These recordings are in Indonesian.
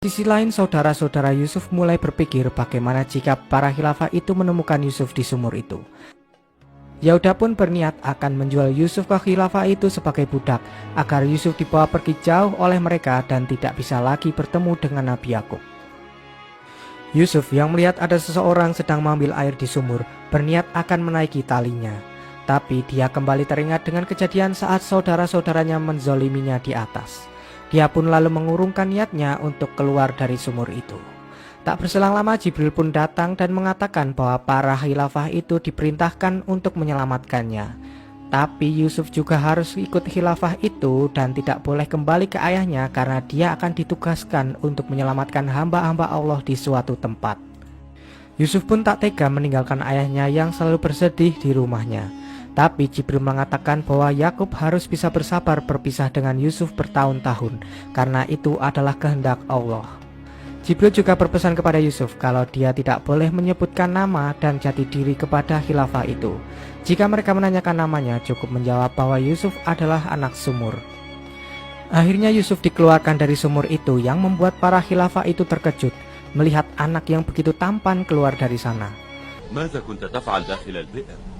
Di sisi lain, saudara-saudara Yusuf mulai berpikir bagaimana jika para khilafah itu menemukan Yusuf di sumur itu. Yahuda pun berniat akan menjual Yusuf ke khilafah itu sebagai budak, agar Yusuf dibawa pergi jauh oleh mereka dan tidak bisa lagi bertemu dengan Nabi Yakub. Yusuf yang melihat ada seseorang sedang mengambil air di sumur, berniat akan menaiki talinya. Tapi dia kembali teringat dengan kejadian saat saudara-saudaranya menzoliminya di atas. Dia pun lalu mengurungkan niatnya untuk keluar dari sumur itu. Tak berselang lama Jibril pun datang dan mengatakan bahwa para khilafah itu diperintahkan untuk menyelamatkannya. Tapi Yusuf juga harus ikut khilafah itu dan tidak boleh kembali ke ayahnya karena dia akan ditugaskan untuk menyelamatkan hamba-hamba Allah di suatu tempat. Yusuf pun tak tega meninggalkan ayahnya yang selalu bersedih di rumahnya. Tapi Jibril mengatakan bahwa Yakub harus bisa bersabar berpisah dengan Yusuf bertahun-tahun, karena itu adalah kehendak Allah. Jibril juga berpesan kepada Yusuf kalau dia tidak boleh menyebutkan nama dan jati diri kepada khilafah itu. Jika mereka menanyakan namanya, cukup menjawab bahwa Yusuf adalah anak sumur. Akhirnya Yusuf dikeluarkan dari sumur itu yang membuat para khilafah itu terkejut melihat anak yang begitu tampan keluar dari sana. ماذا كنت تفعل داخل البئر؟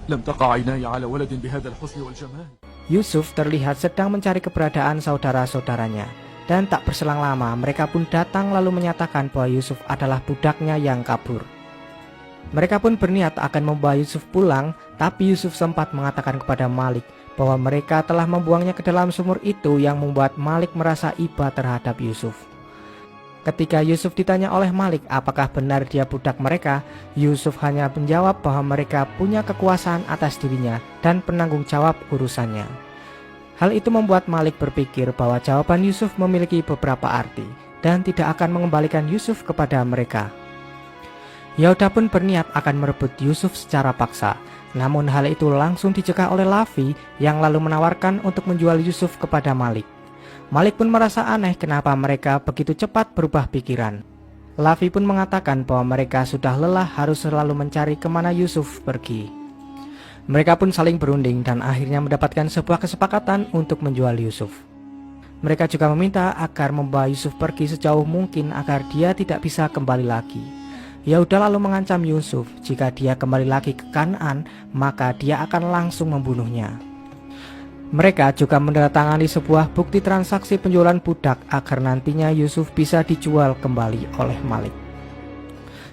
لم تقع عيناي على ولد بهذا الحسن والجمال. Yusuf terlihat sedang mencari keberadaan saudara-saudaranya, dan tak berselang lama mereka pun datang lalu menyatakan bahwa Yusuf adalah budaknya yang kabur. Mereka pun berniat akan membawa Yusuf pulang, tapi Yusuf sempat mengatakan kepada Malik bahwa mereka telah membuangnya ke dalam sumur itu yang membuat Malik merasa iba terhadap Yusuf. Ketika Yusuf ditanya oleh Malik apakah benar dia budak mereka, Yusuf hanya menjawab bahwa mereka punya kekuasaan atas dirinya dan penanggung jawab urusannya. Hal itu membuat Malik berpikir bahwa jawaban Yusuf memiliki beberapa arti dan tidak akan mengembalikan Yusuf kepada mereka. Yahuda pun berniat akan merebut Yusuf secara paksa, namun hal itu langsung dicegah oleh Lavi yang lalu menawarkan untuk menjual Yusuf kepada Malik. Malik pun merasa aneh kenapa mereka begitu cepat berubah pikiran. Lavi pun mengatakan bahwa mereka sudah lelah harus selalu mencari kemana Yusuf pergi. Mereka pun saling berunding dan akhirnya mendapatkan sebuah kesepakatan untuk menjual Yusuf. Mereka juga meminta agar membawa Yusuf pergi sejauh mungkin agar dia tidak bisa kembali lagi. Yahuda lalu mengancam Yusuf jika dia kembali lagi ke Kanaan, maka dia akan langsung membunuhnya. Mereka juga menandatangani sebuah bukti transaksi penjualan budak agar nantinya Yusuf bisa dijual kembali oleh Malik.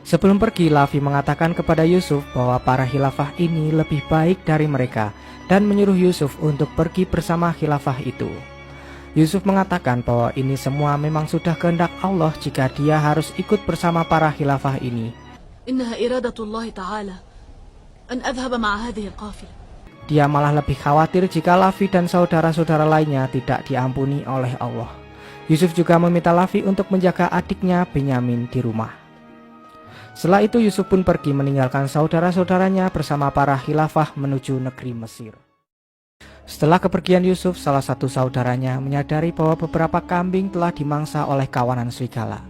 Sebelum pergi, Lavi mengatakan kepada Yusuf bahwa para khilafah ini lebih baik dari mereka dan menyuruh Yusuf untuk pergi bersama khilafah itu. Yusuf mengatakan bahwa ini semua memang sudah kehendak Allah jika dia harus ikut bersama para khilafah ini. إنها إرادة الله تعالى أن أذهب مع هذه القافلة. Dia malah lebih khawatir jika Lavi dan saudara-saudara lainnya tidak diampuni oleh Allah. Yusuf juga meminta Lavi untuk menjaga adiknya Benyamin di rumah. Setelah itu Yusuf pun pergi meninggalkan saudara-saudaranya bersama para khilafah menuju negeri Mesir. Setelah kepergian Yusuf, salah satu saudaranya menyadari bahwa beberapa kambing telah dimangsa oleh kawanan serigala.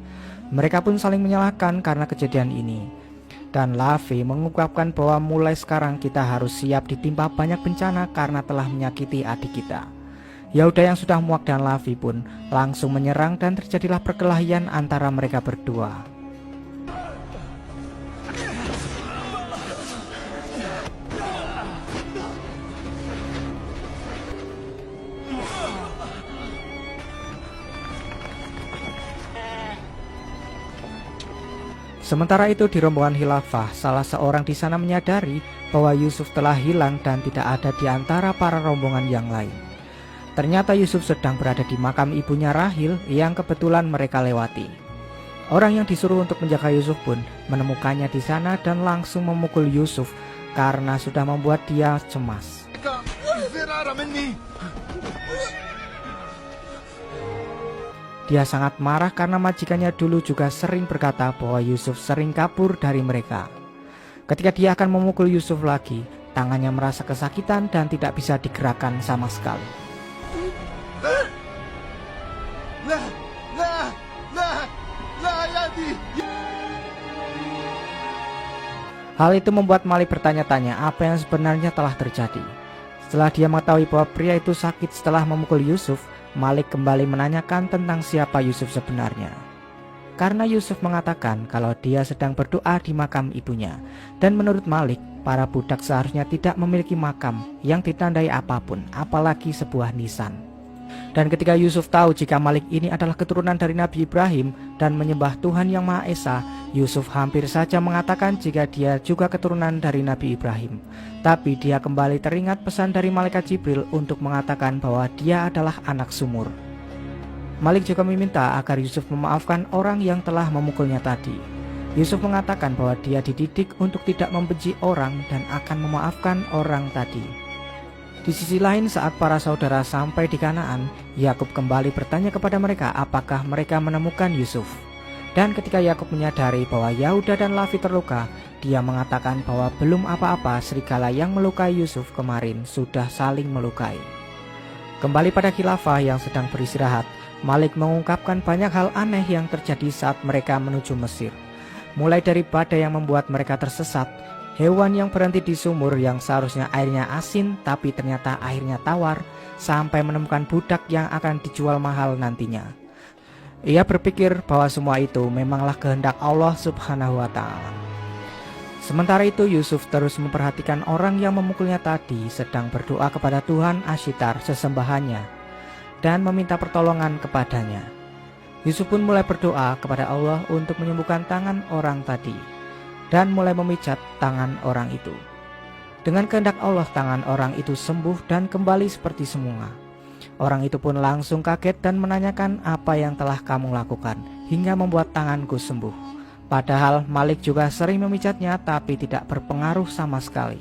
Mereka pun saling menyalahkan karena kejadian ini. Dan Lavi mengungkapkan bahwa mulai sekarang kita harus siap ditimpa banyak bencana karena telah menyakiti adik kita. Yahuda yang sudah muak dan Lavi pun langsung menyerang dan terjadilah perkelahian antara mereka berdua. Sementara itu di rombongan khilafah, salah seorang di sana menyadari bahwa Yusuf telah hilang dan tidak ada di antara para rombongan yang lain. Ternyata Yusuf sedang berada di makam ibunya Rahil yang kebetulan mereka lewati. Orang yang disuruh untuk menjaga Yusuf pun menemukannya di sana dan langsung memukul Yusuf karena sudah membuat dia cemas. Dia sangat marah karena majikannya dulu juga sering berkata bahwa Yusuf sering kabur dari mereka. Ketika dia akan memukul Yusuf lagi, tangannya merasa kesakitan dan tidak bisa digerakkan sama sekali. Hal itu membuat Malik bertanya-tanya apa yang sebenarnya telah terjadi. Setelah dia mengetahui bahwa pria itu sakit setelah memukul Yusuf, Malik kembali menanyakan tentang siapa Yusuf sebenarnya. Karena Yusuf mengatakan kalau dia sedang berdoa di makam ibunya. Dan menurut Malik, para budak seharusnya tidak memiliki makam yang ditandai apapun, apalagi sebuah nisan. Dan ketika Yusuf tahu jika Malik ini adalah keturunan dari Nabi Ibrahim dan menyembah Tuhan Yang Maha Esa, Yusuf hampir saja mengatakan jika dia juga keturunan dari Nabi Ibrahim. Tapi dia kembali teringat pesan dari malaikat Jibril untuk mengatakan bahwa dia adalah anak sumur. Malik juga meminta agar Yusuf memaafkan orang yang telah memukulnya tadi. Yusuf mengatakan bahwa dia dididik untuk tidak membenci orang dan akan memaafkan orang tadi. Di sisi lain, saat para saudara sampai di Kanaan, Yakub kembali bertanya kepada mereka apakah mereka menemukan Yusuf. Dan ketika Yakub menyadari bahwa Yahuda dan Lavi terluka, dia mengatakan bahwa belum apa-apa, serigala yang melukai Yusuf kemarin sudah saling melukai. Kembali pada khilafah yang sedang beristirahat, Malik mengungkapkan banyak hal aneh yang terjadi saat mereka menuju Mesir. Mulai dari badai yang membuat mereka tersesat, hewan yang berhenti di sumur yang seharusnya airnya asin tapi ternyata airnya tawar, sampai menemukan budak yang akan dijual mahal nantinya. Ia berpikir bahwa semua itu memanglah kehendak Allah Subhanahu wa Ta'ala. Sementara itu Yusuf terus memperhatikan orang yang memukulnya tadi sedang berdoa kepada Tuhan Ashitar sesembahannya dan meminta pertolongan kepadanya. Yusuf pun mulai berdoa kepada Allah untuk menyembuhkan tangan orang tadi dan mulai memijat tangan orang itu. Dengan kehendak Allah, tangan orang itu sembuh dan kembali seperti semula. Orang itu pun langsung kaget dan menanyakan apa yang telah kamu lakukan hingga membuat tanganku sembuh. Padahal Malik juga sering memijatnya tapi tidak berpengaruh sama sekali.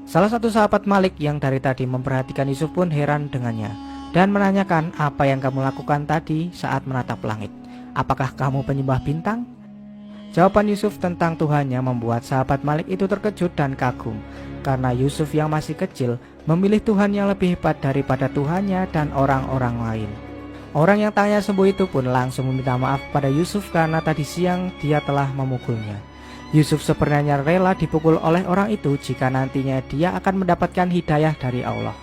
Salah satu sahabat Malik yang dari tadi memperhatikan Yusuf pun heran dengannya dan menanyakan apa yang kamu lakukan tadi saat menatap langit. Apakah kamu penyembah bintang? Jawaban Yusuf tentang Tuhannya membuat sahabat Malik itu terkejut dan kagum, karena Yusuf yang masih kecil memilih Tuhan yang lebih hebat daripada Tuhannya dan orang-orang lain. Orang yang tangannya sembuh itu pun langsung meminta maaf pada Yusuf karena tadi siang dia telah memukulnya. Yusuf sebenarnya rela dipukul oleh orang itu jika nantinya dia akan mendapatkan hidayah dari Allah.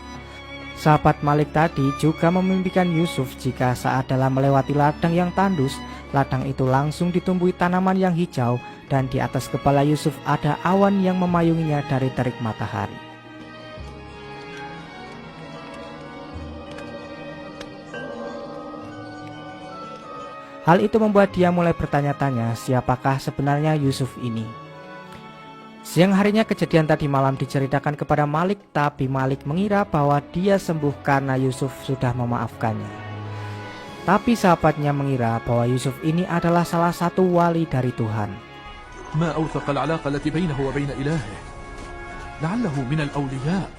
Sahabat Malik tadi juga memimpikan Yusuf jika saat dalam melewati ladang yang tandus, ladang itu langsung ditumbuhi tanaman yang hijau dan di atas kepala Yusuf ada awan yang memayunginya dari terik matahari. Hal itu membuat dia mulai bertanya-tanya siapakah sebenarnya Yusuf ini. Siang harinya kejadian tadi malam diceritakan kepada Malik, tapi Malik mengira bahwa dia sembuh karena Yusuf sudah memaafkannya. Tapi sahabatnya mengira bahwa Yusuf ini adalah salah satu wali dari Tuhan. ما أوثق العلاقة التي بينه وبين إلهه لعله من الأولياء.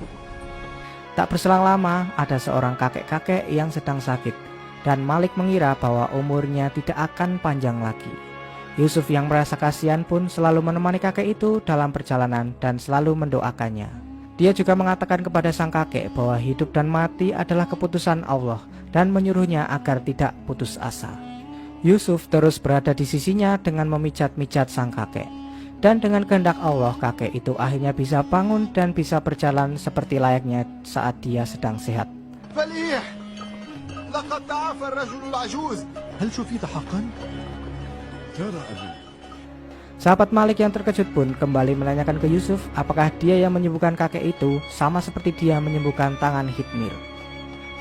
Tak berselang lama ada seorang kakek-kakek yang sedang sakit dan Malik mengira bahwa umurnya tidak akan panjang lagi. Yusuf yang merasa kasihan pun selalu menemani kakek itu dalam perjalanan dan selalu mendoakannya. Dia juga mengatakan kepada sang kakek bahwa hidup dan mati adalah keputusan Allah dan menyuruhnya agar tidak putus asa. Yusuf terus berada di sisinya dengan memijat-mijat sang kakek. Dan dengan kehendak Allah, kakek itu akhirnya bisa bangun dan bisa berjalan seperti layaknya saat dia sedang sehat. فليح لقد تعافى الرجل العجوز. هل شفيت حقا؟ ترى أبي Sahabat Malik yang terkejut pun kembali menanyakan ke Yusuf apakah dia yang menyembuhkan kakek itu sama seperti dia menyembuhkan tangan Hitmir.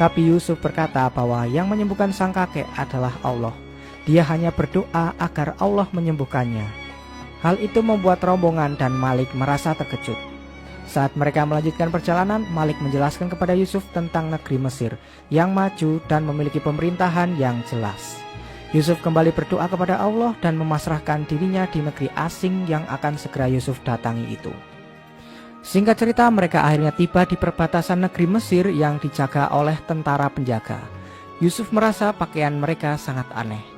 Tapi Yusuf berkata bahwa yang menyembuhkan sang kakek adalah Allah. Dia hanya berdoa agar Allah menyembuhkannya. Hal itu membuat rombongan dan Malik merasa terkejut. Saat mereka melanjutkan perjalanan, Malik menjelaskan kepada Yusuf tentang negeri Mesir yang maju dan memiliki pemerintahan yang jelas. Yusuf kembali berdoa kepada Allah dan memasrahkan dirinya di negeri asing yang akan segera Yusuf datangi itu. Singkat cerita, mereka akhirnya tiba di perbatasan negeri Mesir yang dijaga oleh tentara penjaga. Yusuf merasa pakaian mereka sangat aneh.